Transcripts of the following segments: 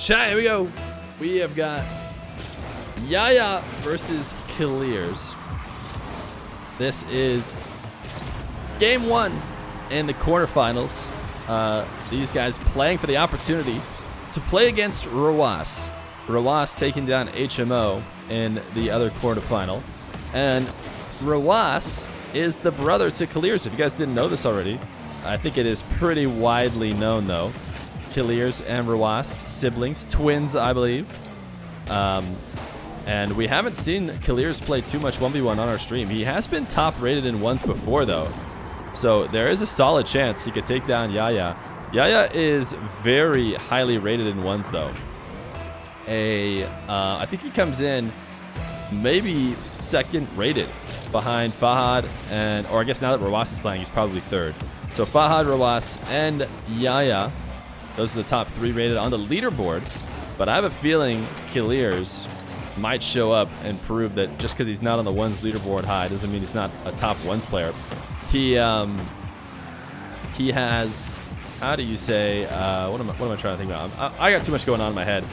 Chat, here we go. We have got Yahya versus Kiileerrz. This is game 1 in the quarterfinals. These guys playing for the opportunity to play against Rawas. Rawas taking down HMO in the other quarterfinal. And Rawas is the brother to Kiileerrz. If you guys didn't know this already, I think it is pretty widely known though. Kiileerrz and Rawas, siblings, twins, I believe. And we haven't seen Kiileerrz play too much 1v1 on our stream. He has been top rated in ones before though. So there is a solid chance he could take down Yahya. Yahya is very highly rated in ones though. I think he comes in maybe second rated behind Fahad or I guess now that Rawas is playing, he's probably third. So Fahad, Rawas, and Yahya, those are the top 3 rated on the leaderboard. But I have a feeling Kiileerrz might show up and prove that just because he's not on the ones leaderboard high doesn't mean he's not a top ones player. He has, how do you say, what am I trying to think about? I got too much going on in my head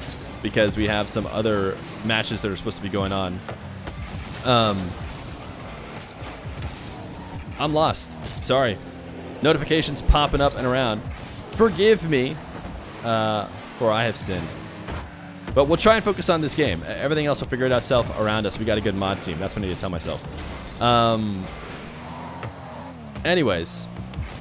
because we have some other matches that are supposed to be going on. I'm lost. Sorry. Notifications popping up and around. Forgive me, for I have sinned. But we'll try and focus on this game. Everything else will figure it out itself around us. We got a good mod team. That's what I need to tell myself. Anyways,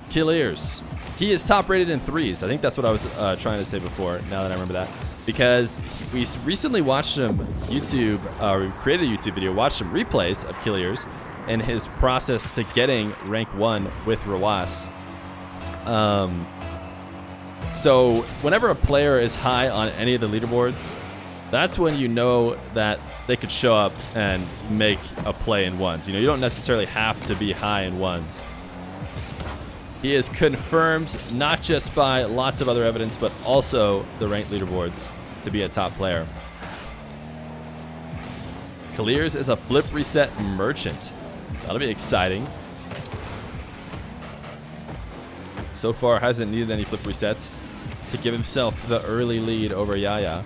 Kiileerrz. He is top rated in 3s. I think that's what I was trying to say before, now that I remember that. Because we recently watched him YouTube, we created a YouTube video, watched some replays of Kiileerrz and his process to getting rank 1 with Rawas. So whenever a player is high on any of the leaderboards, that's when you know that they could show up and make a play in ones. You know, you don't necessarily have to be high in ones. He is confirmed not just by lots of other evidence, but also the ranked leaderboards to be a top player. Kiileerrz is a flip reset merchant. That'll be exciting. So far hasn't needed any flip resets to give himself the early lead over Yahya.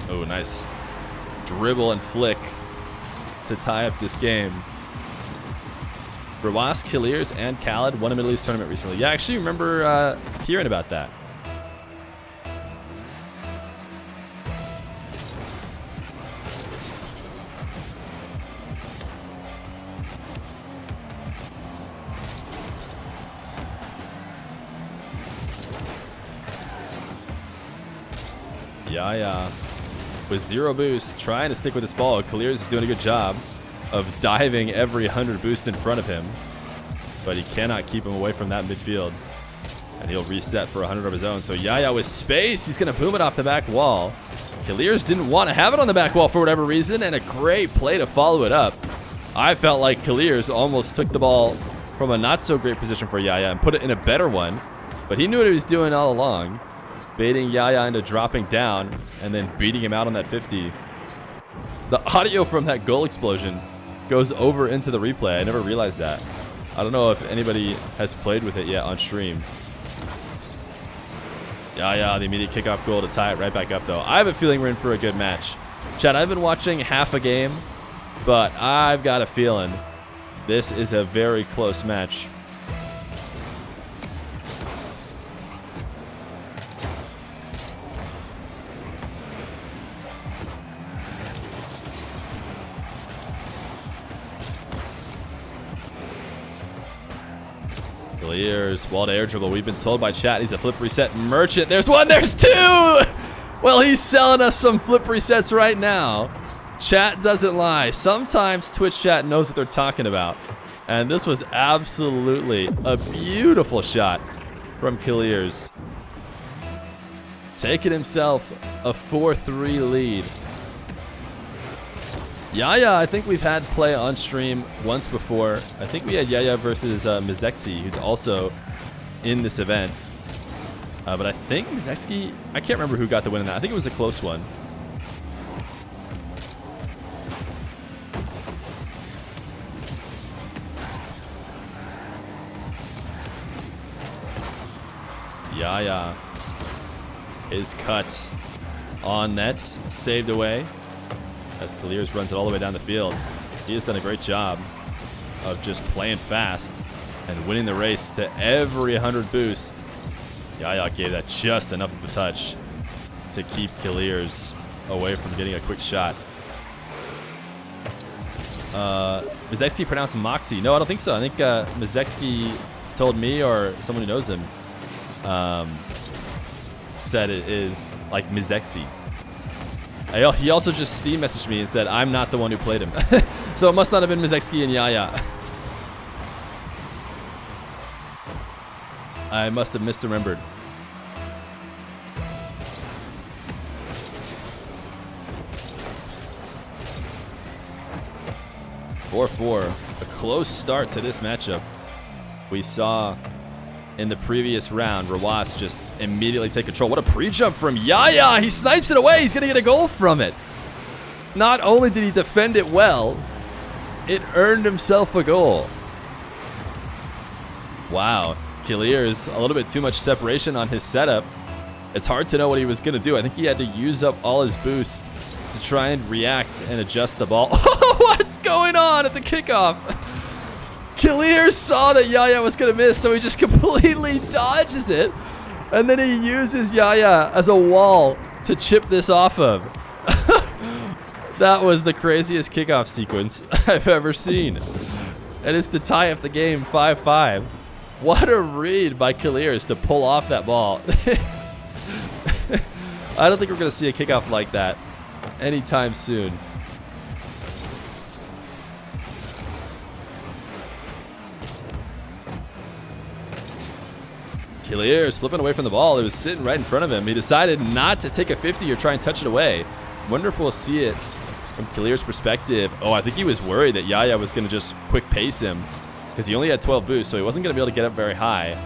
Oh, nice dribble and flick to tie up this game. Rawas, Kiileerrz, and Khaled won a Middle East tournament recently. Yeah, I actually remember hearing about that. Yahya with 0 boost, trying to stick with this ball. Kiileerrz is doing a good job of diving every 100 boost in front of him, but he cannot keep him away from that midfield. And he'll reset for 100 of his own. So Yahya with space, he's going to boom it off the back wall. Kiileerrz didn't want to have it on the back wall for whatever reason, and a great play to follow it up. I felt like Kiileerrz almost took the ball from a not so great position for Yahya and put it in a better one, but he knew what he was doing all along, baiting Yahya into dropping down and then beating him out on that 50. The audio from that goal explosion goes over into the replay. I never realized that. I don't know if anybody has played with it yet on stream. Yahya, the immediate kickoff goal to tie it right back up though. I have a feeling we're in for a good match. Chad, I've been watching half a game, but I've got a feeling this is a very close match. Kiileerrz, wall to air dribble. We've been told by chat he's a flip reset merchant. There's 1, there's 2! Well, he's selling us some flip resets right now. Chat doesn't lie. Sometimes Twitch chat knows what they're talking about. And this was absolutely a beautiful shot from Kiileerrz. Taking himself a 4-3 lead. Yahya, I think we've had play on stream once before. I think we had Yahya versus Mizexi, who's also in this event. But I think Mizexi, I can't remember who got the win in that. I think it was a close one. Yahya His cut on net, saved away as Kiileerrz runs it all the way down the field. He has done a great job of just playing fast and winning the race to every 100 boost. Yahya gave that just enough of a touch to keep Kiileerrz away from getting a quick shot. Mizexki pronounced Moxie. No, I don't think so. I think Mizexki told me, or someone who knows him, said it is like Mizexi. He also just Steam messaged me and said, I'm not the one who played him. So it must not have been Mizexki and Yahya. I must have misremembered. A close start to this matchup. We saw in the previous round, Rawas just immediately take control. What a pre-jump from Yahya. He snipes it away. He's going to get a goal from it. Not only did he defend it well, it earned himself a goal. Wow. Kiileerrz, a little bit too much separation on his setup. It's hard to know what he was going to do. I think he had to use up all his boost to try and react and adjust the ball. What's going on at the kickoff? Kiileerrz saw that Yahya was going to miss, so he just completely dodges it. And then he uses Yahya as a wall to chip this off of. That was the craziest kickoff sequence I've ever seen. And it's to tie up the game 5-5. What a read by Kiileerrz to pull off that ball. I don't think we're going to see a kickoff like that anytime soon. Kiileerrz slipping away from the ball. It was sitting right in front of him. He decided not to take a 50 or try and touch it away. Wonder if we'll see it from Kiileerrz's perspective. Oh, I think he was worried that Yahya was going to just quick pace him because he only had 12 boosts, so he wasn't going to be able to get up very high.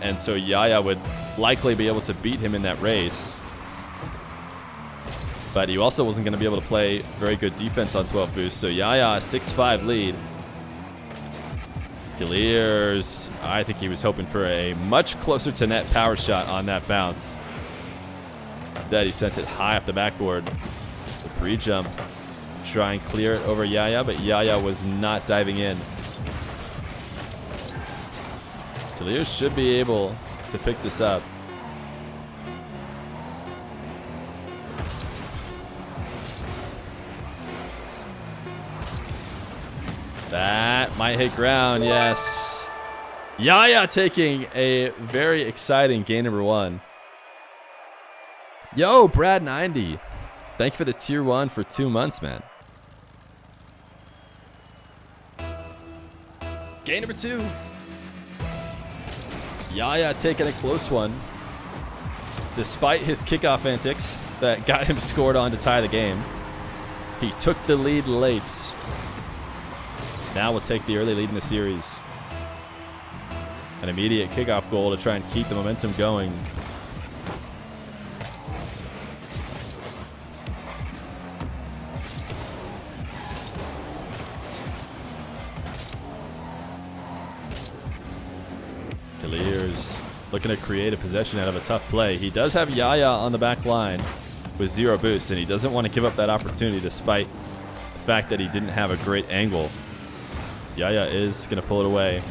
And so Yahya would likely be able to beat him in that race. But he also wasn't going to be able to play very good defense on 12 boosts. So Yahya, 6-5 lead. Kiileerrz, I think he was hoping for a much closer to net power shot on that bounce. Instead, he sent it high off the backboard. The pre-jump. Try and clear it over Yahya, but Yahya was not diving in. Kiileerrz should be able to pick this up. That might hit ground, yes. Yahya taking a very exciting game number 1. Yo, Brad90. Thank you for the tier 1 for 2 months, man. Game number 2. Yahya taking a close one. Despite his kickoff antics that got him scored on to tie the game, he took the lead late. Now we'll take the early lead in the series. An immediate kickoff goal to try and keep the momentum going. Kiileerrz looking to create a possession out of a tough play. He does have Yahya on the back line with 0 boost, and he doesn't want to give up that opportunity despite the fact that he didn't have a great angle. Yahya is going to pull it away.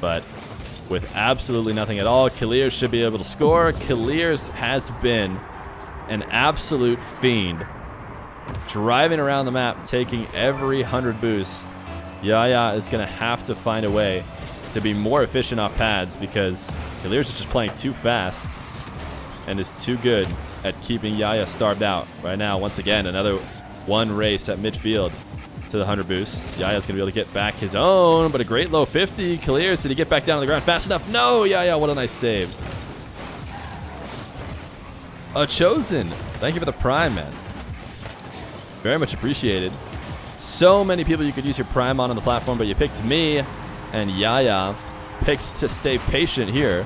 But with absolutely nothing at all, Kiileerrz should be able to score. Kiileerrz has been an absolute fiend. Driving around the map, taking every 100 boosts. Yahya is going to have to find a way to be more efficient off pads because Kiileerrz is just playing too fast and is too good at keeping Yahya starved out. Right now, once again, another one race at midfield to the 100 boost. Yahya's going to be able to get back his own, but a great low 50. Kiileerrz, did he get back down on the ground fast enough? No, Yahya, what a nice save. Chosen, thank you for the prime, man. Very much appreciated. So many people you could use your prime on the platform, but you picked me, and Yahya picked to stay patient here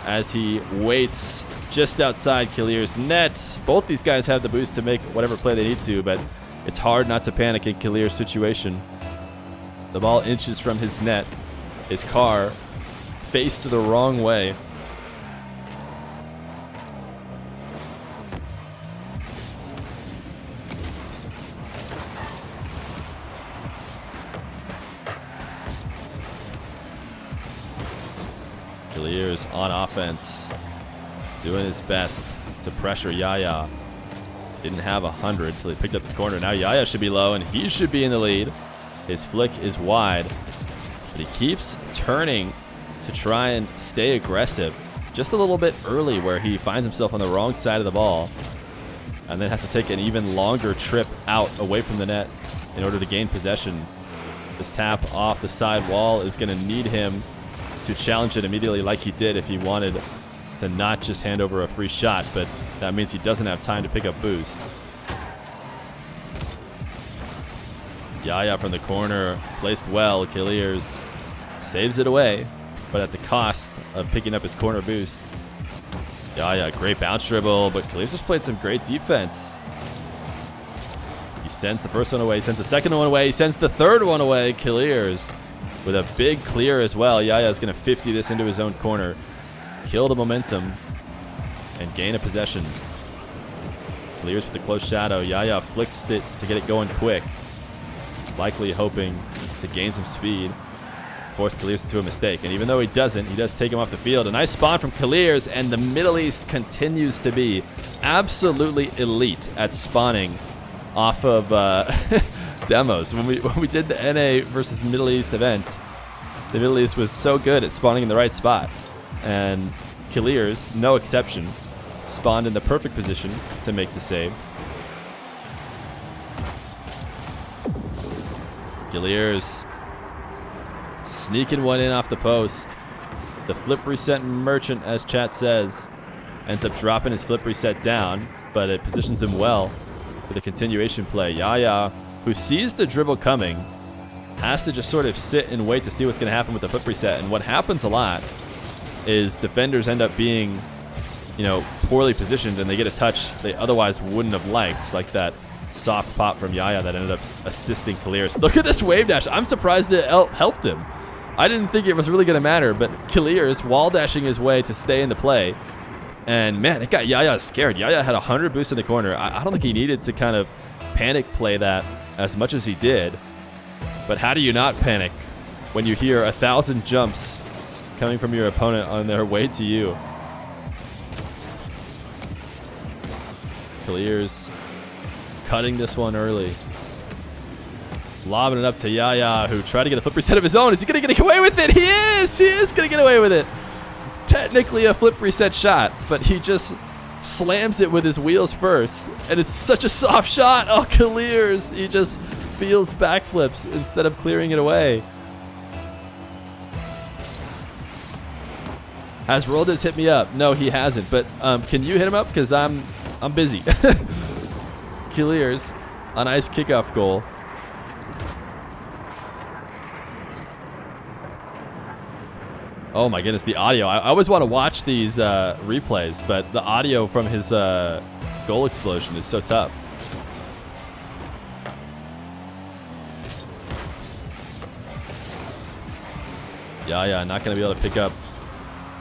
as he waits just outside Kiileerrz's net. Both these guys have the boost to make whatever play they need to, but it's hard not to panic in Kiileerrz's situation. The ball inches from his net. His car faced the wrong way. Kiileerrz on offense, doing his best to pressure Yahya. Didn't have 100, so he picked up his corner. Now Yahya should be low, and he should be in the lead. His flick is wide, but he keeps turning to try and stay aggressive. Just a little bit early where he finds himself on the wrong side of the ball, and then has to take an even longer trip out away from the net in order to gain possession. This tap off the side wall is going to need him to challenge it immediately like he did if he wanted to not just hand over a free shot, but that means he doesn't have time to pick up boost. Yahya from the corner, placed well. Kiileerrz saves it away, but at the cost of picking up his corner boost. Yahya, great bounce dribble, but Kiileerrz just played some great defense. He sends the first one away, he sends the second one away, he sends the third one away. Kiileerrz with a big clear as well. Yahya is going to 50 this into his own corner, kill the momentum, and gain a possession. Kiileerrz with the close shadow. Yahya flicks it to get it going quick, likely hoping to gain some speed. Force Kiileerrz into a mistake, and even though he doesn't, he does take him off the field. A nice spawn from Kiileerrz, and the Middle East continues to be absolutely elite at spawning off of demos. When we did the NA versus Middle East event, the Middle East was so good at spawning in the right spot, and Kiileerrz, no exception, spawned in the perfect position to make the save. Kiileerrz sneaking one in off the post. The flip reset merchant, as chat says, ends up dropping his flip reset down, but it positions him well for the continuation play. Yahya, who sees the dribble coming, has to just sort of sit and wait to see what's going to happen with the flip reset. And what happens a lot is defenders end up being, poorly positioned, and they get a touch they otherwise wouldn't have liked, like that soft pop from Yahya that ended up assisting Kiileerrz. Look at this wave dash. I'm surprised it helped him. I didn't think it was really going to matter, but Kiileerrz wall dashing his way to stay in the play. And man, it got Yahya scared. Yahya had 100 boosts in the corner. I don't think he needed to kind of panic play that as much as he did. But how do you not panic when you hear 1,000 jumps coming from your opponent on their way to you? Kiileerrz cutting this one early. Lobbing it up to Yahya, who tried to get a flip reset of his own. Is he going to get away with it? He is! He is going to get away with it. Technically a flip reset shot, but he just slams it with his wheels first. And it's such a soft shot. Oh, Kiileerrz. He just feels backflips instead of clearing it away. Has Roldes hit me up? No, he hasn't. But can you hit him up? Because I'm busy. Kiileerrz, a nice kickoff goal. Oh my goodness, the audio. I always want to watch these replays, but the audio from his goal explosion is so tough. Yahya not going to be able to pick up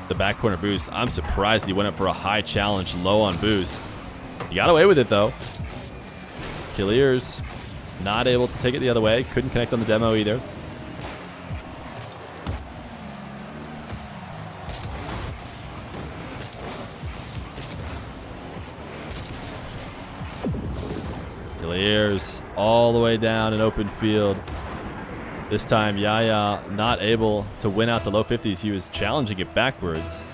the back corner boost. I'm surprised he went up for a high challenge, low on boost. He got away with it though. Kiileerrz not able to take it the other way. Couldn't connect on the demo either. Kiileerrz all the way down in open field. This time Yahya not able to win out the low 50s. He was challenging it backwards.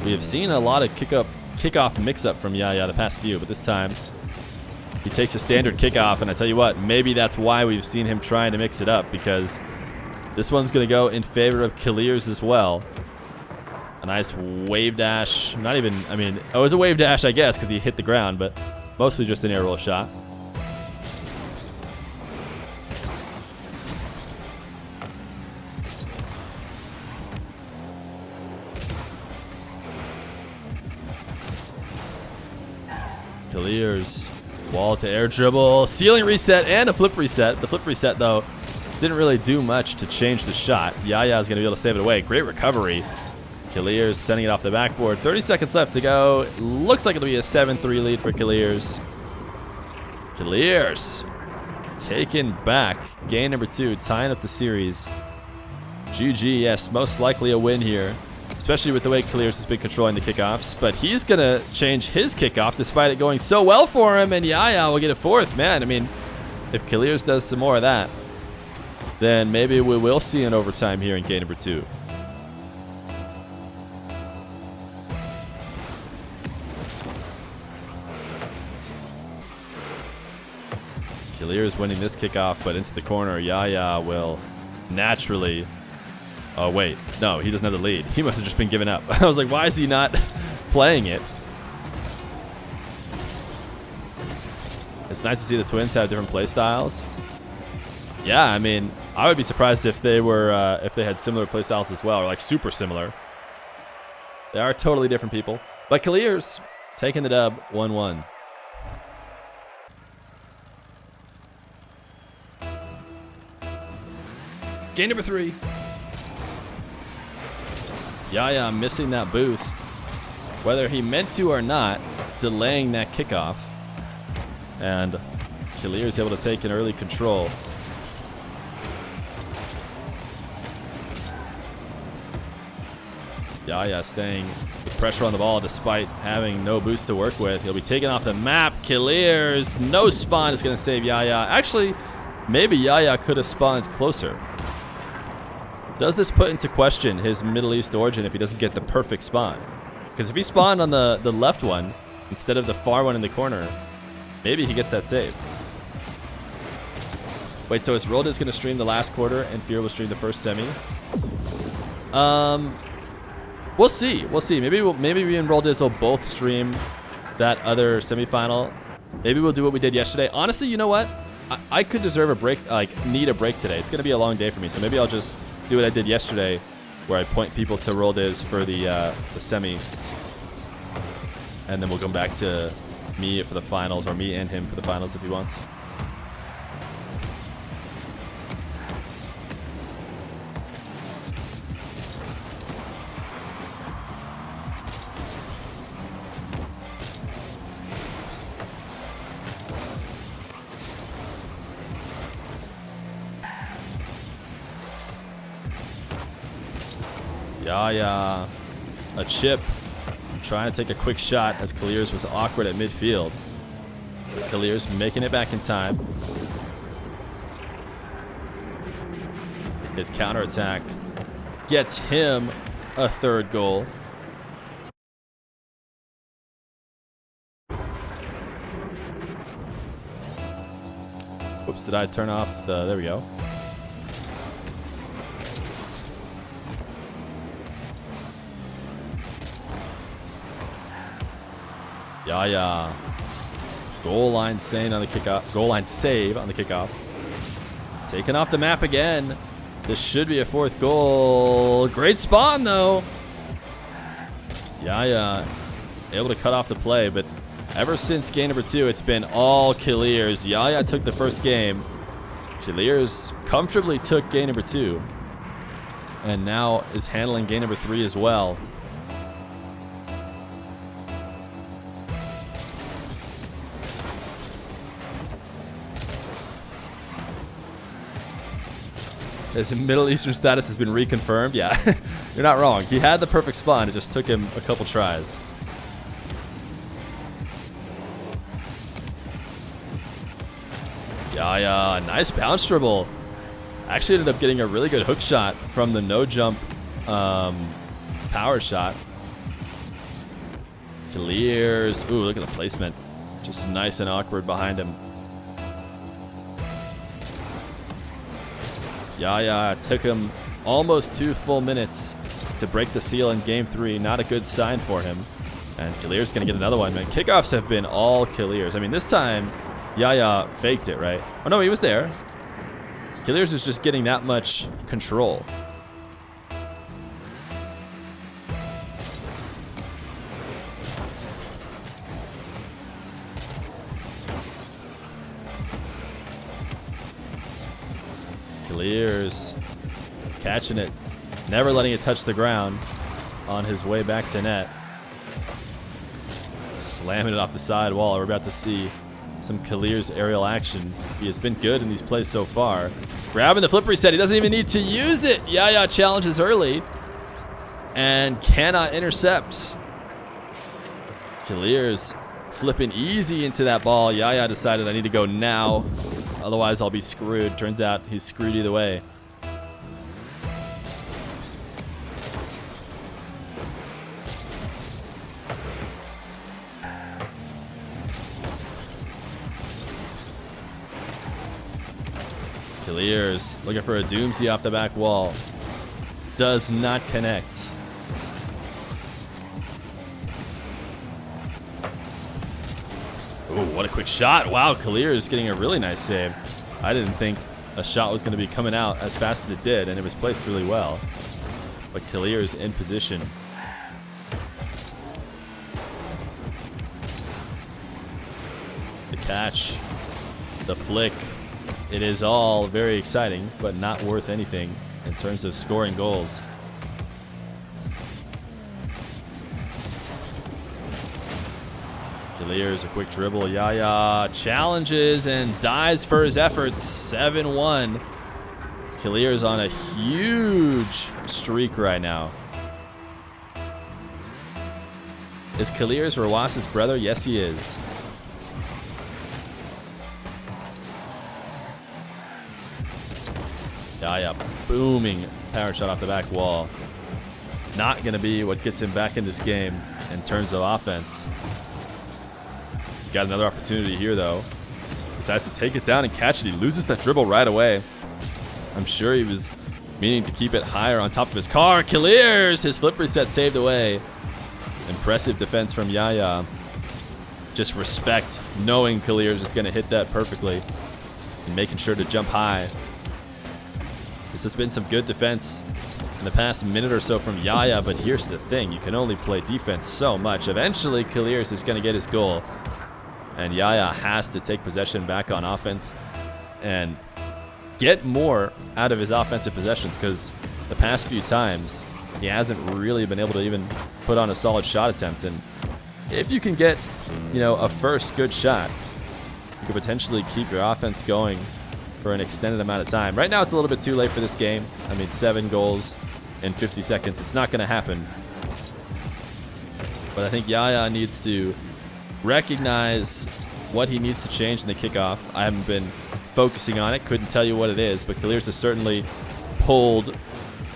We have seen a lot of kickoff mix-up from Yahya the past few, but this time he takes a standard kickoff, and I tell you what, maybe that's why we've seen him trying to mix it up, because this one's going to go in favor of Kiileerrz as well. A nice wave dash. Not even, it was a wave dash, I guess, because he hit the ground, but mostly just an air roll shot. Kiileerrz, wall to air dribble, ceiling reset, and a flip reset. The flip reset, though, didn't really do much to change the shot. Yahya is going to be able to save it away. Great recovery. Kiileerrz sending it off the backboard. 30 seconds left to go. Looks like it'll be a 7-3 lead for Kiileerrz. Kiileerrz taken back. Game number 2, tying up the series. GG, yes, most likely a win here, especially with the way Kiileerrz has been controlling the kickoffs. But he's going to change his kickoff despite it going so well for him, and Yahya will get a 4th. Man, I mean, if Kiileerrz does some more of that, then maybe we will see an overtime here in game number 2. Kiileerrz winning this kickoff, but into the corner. Yahya will naturally... Oh, wait. No, he doesn't have the lead. He must have just been giving up. I was like, why is he not playing it? It's nice to see the Twins have different play styles. Yeah, I mean, I would be surprised if they were if they had similar play styles as well, or like super similar. They are totally different people. But Kiileerrz taking the dub 1-1. Game number 3. Yahya missing that boost, whether he meant to or not, delaying that kickoff. And Kiileerrz able to take an early control. Yahya staying with pressure on the ball despite having no boost to work with. He'll be taken off the map. Kiileerrz, no spawn is going to save Yahya. Actually, maybe Yahya could have spawned closer. Does this put into question his Middle East origin if he doesn't get the perfect spawn? Because if he spawned on the left one instead of the far one in the corner, maybe he gets that save. Wait, so is Roldiz going to stream the last quarter and Feer will stream the first semi? We'll see. We'll see. Maybe me and Roldiz will both stream that other semifinal. Maybe we'll do what we did yesterday. Honestly, you know what? I could deserve a break, need a break today. It's going to be a long day for me, so maybe I'll just do what I did yesterday, where I point people to Roldiz for the semi, and then we'll come back to me for the finals, or me and him for the finals if he wants. Yahya, a chip, trying to take a quick shot as Kiileerrz was awkward at midfield. Kiileerrz making it back in time. His counterattack gets him a 3rd goal. Whoops, did I turn off the... There we go. Yahya, goal line save on the kickoff. Goal line save on the kickoff. Taken off the map again. This should be a 4th goal. Great spawn though. Yahya able to cut off the play, but ever since game number 2, it's been all Kiileerrz. Yahya took the first game. Kiileerrz comfortably took game number 2, and now is handling game number 3 as well. His Middle Eastern status has been reconfirmed. Yeah, you're not wrong. He had the perfect spawn. It just took him a couple tries. Yahya, nice bounce dribble. Actually ended up getting a really good hook shot from the no jump power shot. Kiileerrz. Ooh, look at the placement. Just nice and awkward behind him. Yahya took him almost 2 full minutes to break the seal in game 3. Not a good sign for him. And Kiileerrz going to get another one, man. Kickoffs have been all Kiileerrz. I mean, this time, Yahya faked it, right? Oh, no, he was there. Kiileerrz is just getting that much control. Kiileerrz catching it, never letting it touch the ground on his way back to net. Slamming it off the side wall. We're about to see some Kiileerrz aerial action. He has been good in these plays so far. Grabbing the flip reset. He doesn't even need to use it. Yahya challenges early and cannot intercept. Kiileerrz flipping easy into that ball. Yahya decided I need to go now. Otherwise, I'll be screwed. Turns out he's screwed either way. Kiileerrz looking for a doomsday off the back wall. Does not connect. Oh, what a quick shot. Wow, Kiileerrz getting a really nice save. I didn't think a shot was going to be coming out as fast as it did, and it was placed really well. But Kiileerrz in position. The catch, the flick. It is all very exciting, but not worth anything in terms of scoring goals. Kiileerrz, a quick dribble. Yahya challenges and dies for his efforts. 7-1. Kiileerrz on a huge streak right now. Is Kiileerrz Rawas's brother? Yes, he is. Yahya booming power shot off the back wall. Not going to be what gets him back in this game in terms of offense. He's got another opportunity here, though. Decides to take it down and catch it. He loses that dribble right away. I'm sure he was meaning to keep it higher on top of his car. Kiileerrz, his flip reset saved away. Impressive defense from Yahya. Just respect knowing Kiileerrz is going to hit that perfectly and making sure to jump high. This has been some good defense in the past minute or so from Yahya, but here's the thing. You can only play defense so much. Eventually, Kiileerrz is going to get his goal, and Yahya has to take possession back on offense and get more out of his offensive possessions, because the past few times he hasn't really been able to even put on a solid shot attempt. And if you can get, a first good shot, you could potentially keep your offense going for an extended amount of time. Right now, it's a little bit too late for this game. I mean, 7 goals in 50 seconds. It's not going to happen. But I think Yahya needs to recognize what he needs to change in the kickoff. I haven't been focusing on it. Couldn't tell you what it is, but Kiileerrz has certainly pulled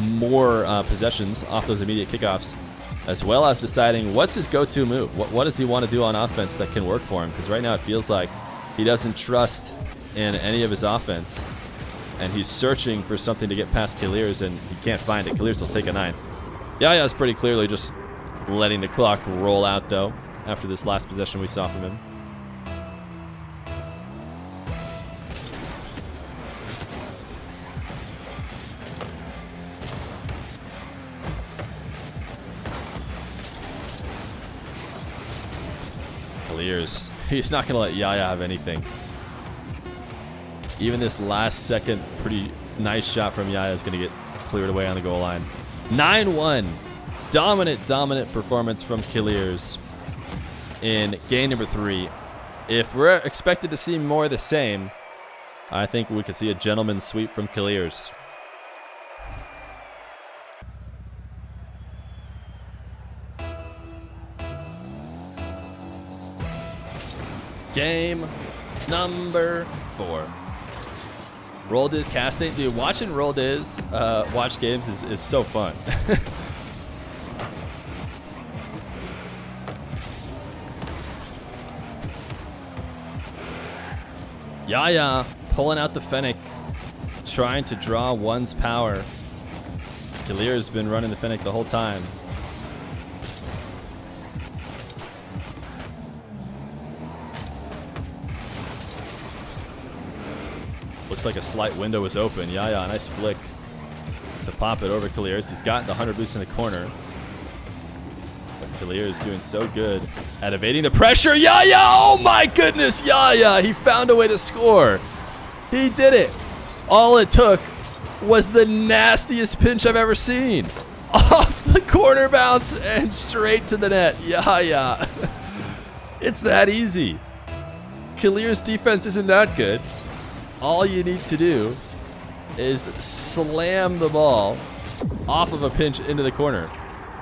more possessions off those immediate kickoffs, as well as deciding what's his go-to move. What does he want to do on offense that can work for him? Because right now it feels like he doesn't trust in any of his offense, and he's searching for something to get past Kiileerrz, and he can't find it. Kiileerrz will take a 9th. Yahya is pretty clearly just letting the clock roll out, though, after this last possession we saw from him. Kiileerrz, he's not going to let Yahya have anything. Even this last second pretty nice shot from Yahya is going to get cleared away on the goal line. 9-1. Dominant performance from Kiileerrz in game number 3. If we're expected to see more of the same, I think we could see a gentleman's sweep from Kiileerrz. Game number 4. Roll Diz casting. Dude, watching Roll Diz watch games is so fun. Yahya pulling out the Fennec, trying to draw one's power. Kiileerrz's been running the Fennec the whole time. Looked like a slight window was open. Yahya, nice flick to pop it over Kiileerrz. He's got the 100 boost in the corner. But Kiileerrz doing so good at evading the pressure. Yahya, oh my goodness, Yahya. He found a way to score. He did it. All it took was the nastiest pinch I've ever seen. Off the corner bounce and straight to the net. Yahya. It's that easy. Kiileerrz defense isn't that good. All you need to do is slam the ball off of a pinch into the corner.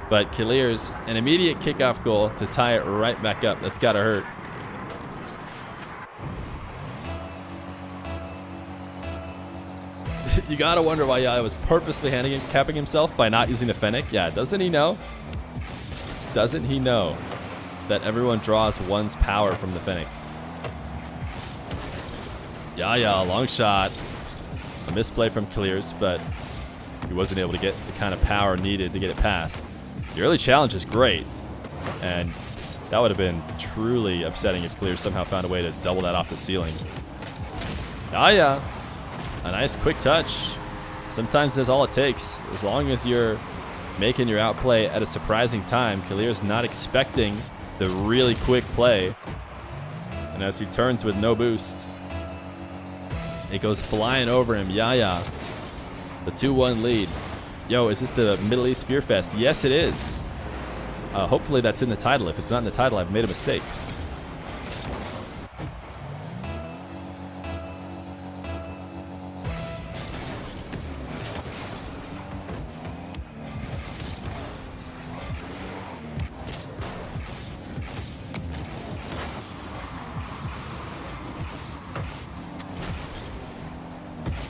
But Kiileerrz, an immediate kickoff goal to tie it right back up. That's got to hurt. You got to wonder why Yahya was purposely handicapping himself by not using the Fennec. Yeah, doesn't he know? Doesn't he know that everyone draws one's power from the Fennec? Yahya, long shot. A misplay from Kiileerrz, but he wasn't able to get the kind of power needed to get it past. The early challenge is great, and that would have been truly upsetting if Kiileerrz somehow found a way to double that off the ceiling. Yahya, a nice quick touch. Sometimes that's all it takes. As long as you're making your outplay at a surprising time. Kiileerrz not expecting the really quick play. And as he turns with no boost, it goes flying over him. Yahya, the 2-1 lead. Yo, is this the Middle East Fear Fest? Yes, it is. Hopefully that's in the title. If it's not in the title, I've made a mistake.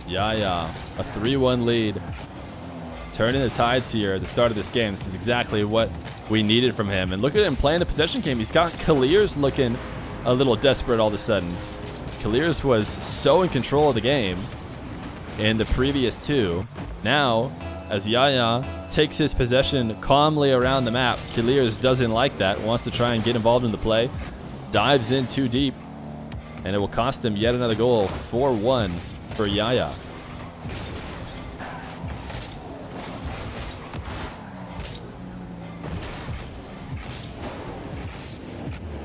Yahya, a 3-1 lead. Turning the tides here at the start of this game. This is exactly what we needed from him. And look at him playing the possession game. He's got Kiileerrz looking a little desperate all of a sudden. Kiileerrz was so in control of the game in the previous two. Now, as Yahya takes his possession calmly around the map, Kiileerrz doesn't like that, wants to try and get involved in the play. Dives in too deep, and it will cost him yet another goal. 4-1 for Yahya.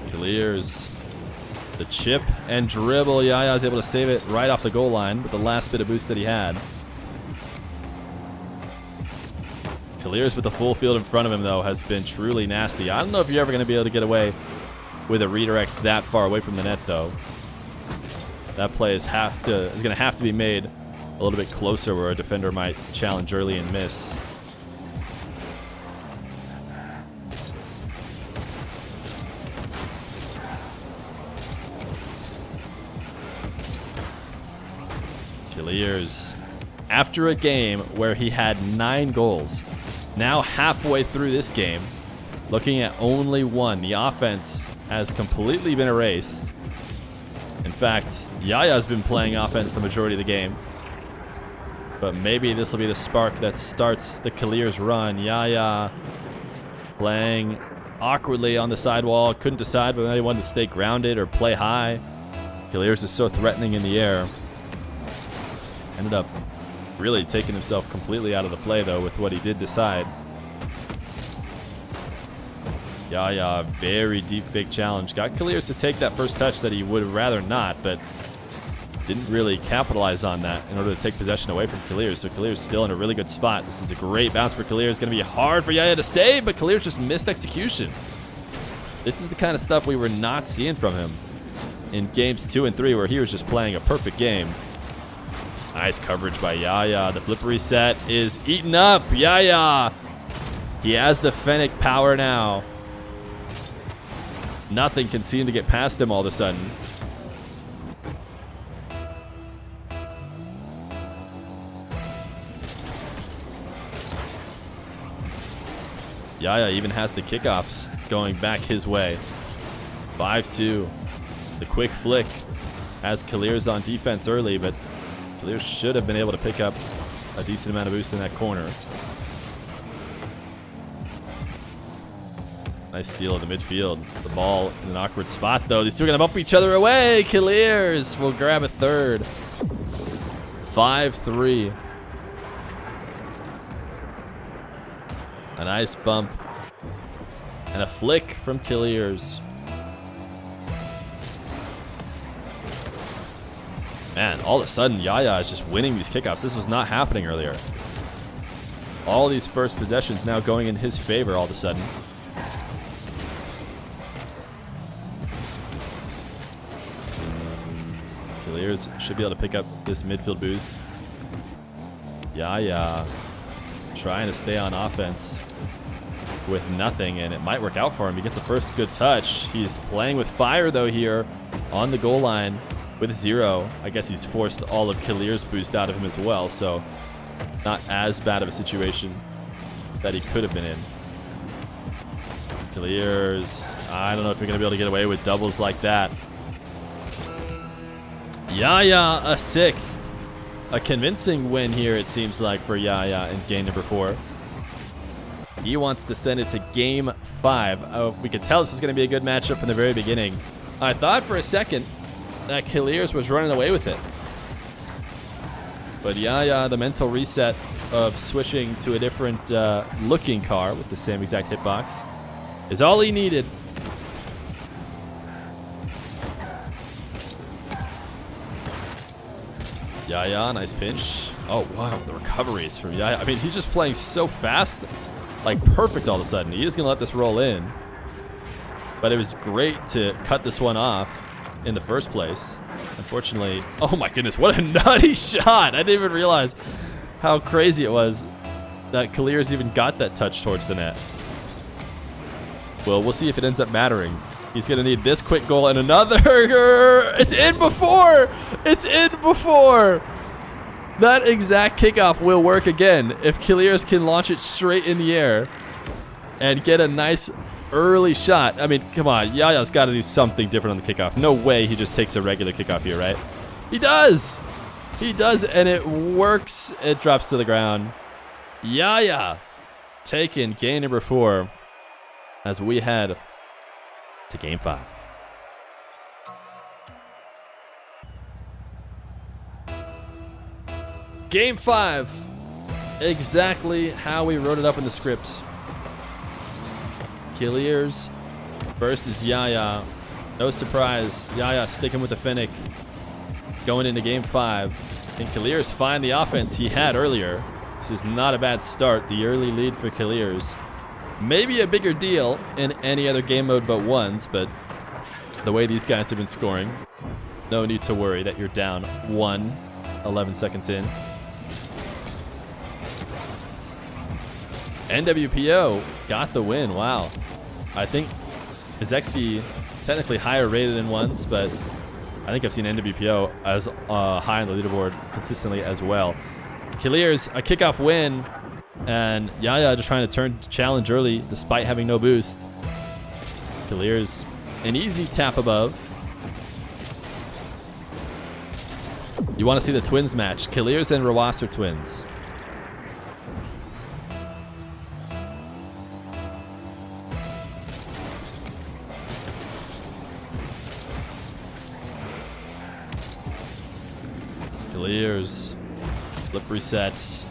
Kiileerrz, the chip and dribble. Yahya is able to save it right off the goal line with the last bit of boost that he had. Kiileerrz with the full field in front of him, though, has been truly nasty. I don't know if you're ever going to be able to get away with a redirect that far away from the net, though. That play is going to have to be made a little bit closer where a defender might challenge early and miss. Kiileerrz, after a game where he had 9 goals, now halfway through this game, looking at only 1. The offense has completely been erased. In fact, Yahya's been playing offense the majority of the game. But maybe this will be the spark that starts the Kiileerrz run. Yahya playing awkwardly on the sidewall. Couldn't decide whether he wanted to stay grounded or play high. Kiileerrz is so threatening in the air. Ended up really taking himself completely out of the play, though, with what he did decide. Yahya, very deep fake challenge. Got Kiileerrz to take that first touch that he would rather not, but didn't really capitalize on that in order to take possession away from Kiileerrz. So Kiileerrz still in a really good spot. This is a great bounce for Kiileerrz. It's going to be hard for Yahya to save, but Kiileerrz just missed execution. This is the kind of stuff we were not seeing from him in games 2 and 3, where he was just playing a perfect game. Nice coverage by Yahya. The flip reset is eaten up. Yahya, he has the Fennec power now. Nothing can seem to get past him all of a sudden. Yahya even has the kickoffs going back his way. 5-2. The quick flick has Kiileerrz on defense early, but Kiileerrz should have been able to pick up a decent amount of boost in that corner. Nice steal of the midfield. The ball in an awkward spot, though. These two are going to bump each other away. Kiileerrz will grab a third. 5-3. A nice bump. And a flick from Kiileerrz. Man, all of a sudden, Yahya is just winning these kickoffs. This was not happening earlier. All these first possessions now going in his favor all of a sudden. Kiileerrz should be able to pick up this midfield boost. Yahya trying to stay on offense with nothing, and it might work out for him. He gets the first good touch. He's playing with fire, though, here on the goal line with 0. I guess he's forced all of Kiileerrz's boost out of him as well, so not as bad of a situation that he could have been in. Kiileerrz, I don't know if you're going to be able to get away with doubles like that. Yahya, a 6th. A convincing win here, it seems like, for Yahya in game number 4. He wants to send it to game 5. We could tell this was going to be a good matchup from the very beginning. I thought for a second that Kiileerrz was running away with it. But Yahya, the mental reset of switching to a different looking car with the same exact hitbox, is all he needed. Yahya, nice pinch. Oh, wow, the recoveries from Yahya. I mean, he's just playing so fast, like perfect all of a sudden. He is going to let this roll in. But it was great to cut this one off in the first place. Unfortunately, oh my goodness, what a nutty shot. I didn't even realize how crazy it was that Kiileerrz even got that touch towards the net. Well, we'll see if it ends up mattering. He's going to need this quick goal and another. It's in before. It's in before. That exact kickoff will work again if Kiileerrz can launch it straight in the air and get a nice early shot. I mean, come on. Yahya's got to do something different on the kickoff. No way he just takes a regular kickoff here, right? He does. He does, and it works. It drops to the ground. Yahya taking game number 4 as we head to game 5. Game 5. Exactly how we wrote it up in the script. Kiileerrz versus Yahya. No surprise. Yahya sticking with the Fennec going into game 5. And Kiileerrz find the offense he had earlier. This is not a bad start. The early lead for Kiileerrz. Maybe a bigger deal in any other game mode but one's, but the way these guys have been scoring, no need to worry that you're down 1, 11 seconds in. NWPO got the win. Wow. I think Izexi technically higher rated than once, but I think I've seen NWPO as high on the leaderboard consistently as well. Kiileerrz, a kickoff win, and Yahya just trying to turn to challenge early despite having no boost. Kiileerrz, an easy tap above. You want to see the twins match. Kiileerrz and Rawasser twins. Kiileerrz, flip reset,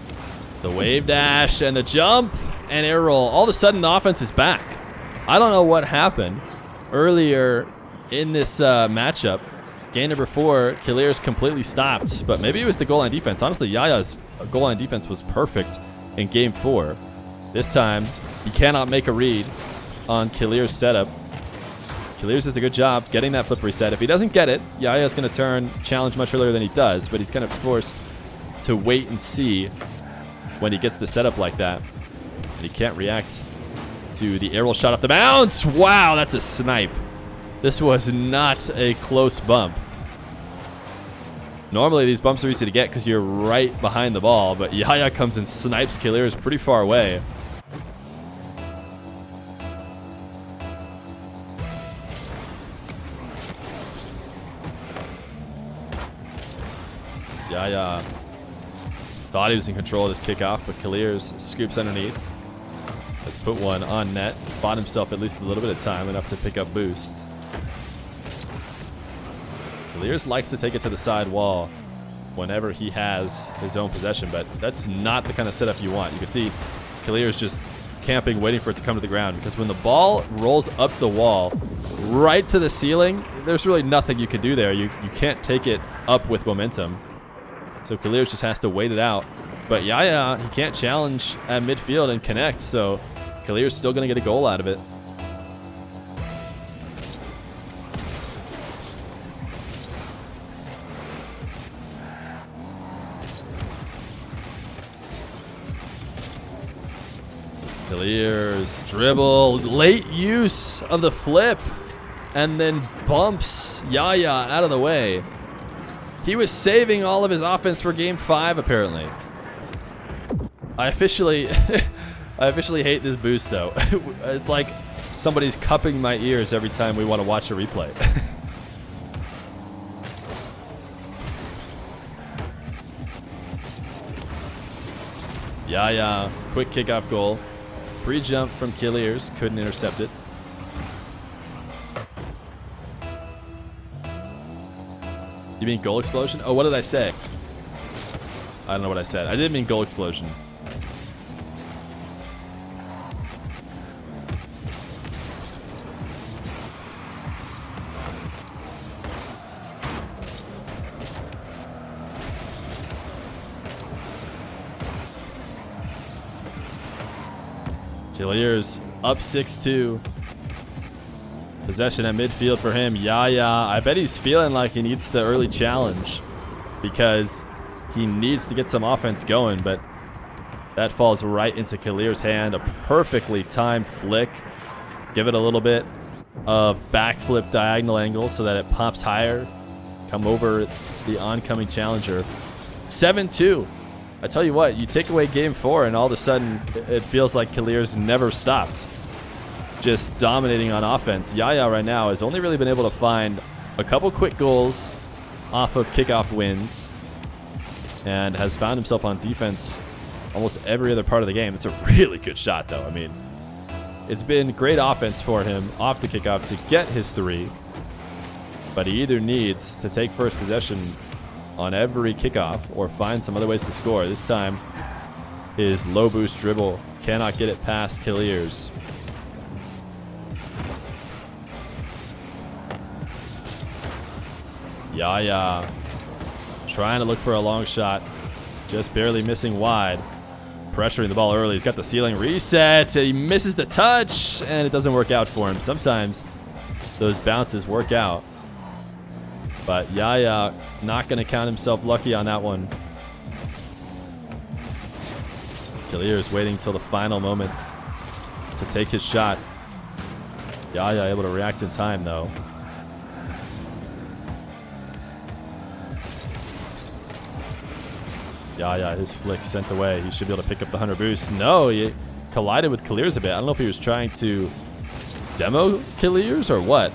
the wave dash, and the jump, and air roll. All of a sudden, the offense is back. I don't know what happened earlier in this matchup. Game number 4, Kiileerrz completely stopped, but maybe it was the goal line defense. Honestly, Yahya's goal line defense was perfect in game 4. This time, he cannot make a read on Kiileerrz's setup. Kiileerrz does a good job getting that flip reset. If he doesn't get it, Yahya's going to turn challenge much earlier than he does, but he's kind of forced to wait and see when he gets the setup like that. And he can't react to the aerial shot off the bounce. Wow, that's a snipe. This was not a close bump. Normally, these bumps are easy to get because you're right behind the ball, but Yahya comes and snipes Kiileerrz pretty far away. Yahya thought he was in control of this kickoff, but Kiileerrz scoops underneath. Has put one on net. Bought himself at least a little bit of time, enough to pick up boost. Kiileerrz likes to take it to the side wall whenever he has his own possession, but that's not the kind of setup you want. You can see Kiileerrz just camping, waiting for it to come to the ground, because when the ball rolls up the wall right to the ceiling, there's really nothing you can do there. You can't take it up with momentum. So Kiileerrz just has to wait it out. But Yahya, he can't challenge at midfield and connect, so Kiileerrz still going to get a goal out of it. Kiileerrz dribble, late use of the flip, and then bumps Yahya out of the way. He was saving all of his offense for game 5, apparently. I officially hate this boost, though. It's like somebody's cupping my ears every time we want to watch a replay. Yahya, quick kickoff goal. Free jump from Kiileerrz, couldn't intercept it. You mean goal explosion? Oh, what did I say? I don't know what I said. I didn't mean goal explosion. Kiileerrz up 6-2. Possession at midfield for him. Yahya, I bet he's feeling like he needs the early challenge because he needs to get some offense going, but that falls right into Kiileerrz's hand. A perfectly timed flick. Give it a little bit of backflip diagonal angle so that it pops higher. Come over the oncoming challenger. 7-2. I tell you what, you take away game 4 and all of a sudden it feels like Kiileerrz never stopped. Just dominating on offense. Yahya right now has only really been able to find a couple quick goals off of kickoff wins and has found himself on defense almost every other part of the game. It's a really good shot, though. I mean, it's been great offense for him off the kickoff to get his 3, but he either needs to take first possession on every kickoff or find some other ways to score. This time, his low boost dribble cannot get it past Kiileerrz. Yahya trying to look for a long shot, just barely missing wide. Pressuring the ball early. He's got the ceiling reset. He misses the touch, and it doesn't work out for him. Sometimes those bounces work out. But Yahya not going to count himself lucky on that one. Kiileerrz waiting till the final moment to take his shot. Yahya able to react in time, though. Yahya, his flick sent away. He should be able to pick up the 100 boost. No, he collided with Kiileerrz a bit. I don't know if he was trying to demo Kiileerrz or what.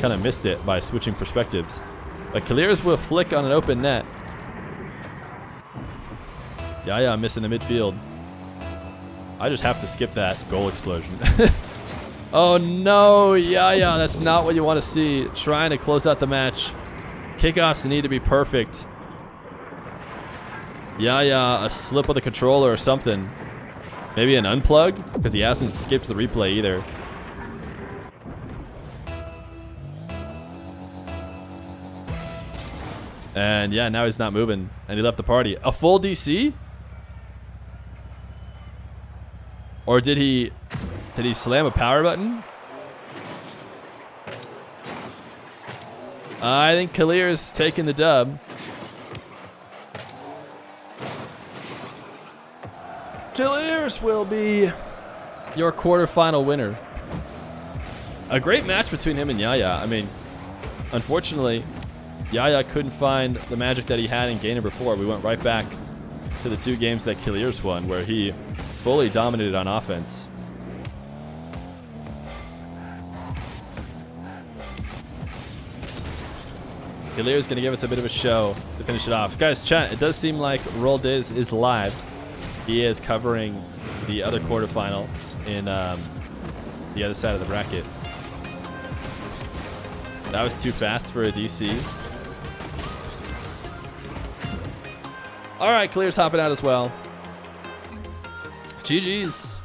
Kind of missed it by switching perspectives. But Kiileerrz will flick on an open net. Yahya missing the midfield. I just have to skip that goal explosion. Oh no, Yahya, that's not what you want to see. Trying to close out the match. Kickoffs need to be perfect. Yahya, a slip of the controller or something. Maybe an unplug, because he hasn't skipped the replay either. And yeah, now he's not moving, and he left the party. A full DC? Or did he slam a power button? I think Kiileerrz taking the dub. Kiileerrz will be your quarterfinal winner. A great match between him and Yahya. I mean, unfortunately, Yahya couldn't find the magic that he had in game number 4. We went right back to the 2 games that Kiileerrz won, where he fully dominated on offense. Kiileerrz going to give us a bit of a show to finish it off. Guys, chat, it does seem like Roll Diz is live. He is covering the other quarterfinal in the other side of the bracket. That was too fast for a DC. All right, Kiileerrz hopping out as well. GG's.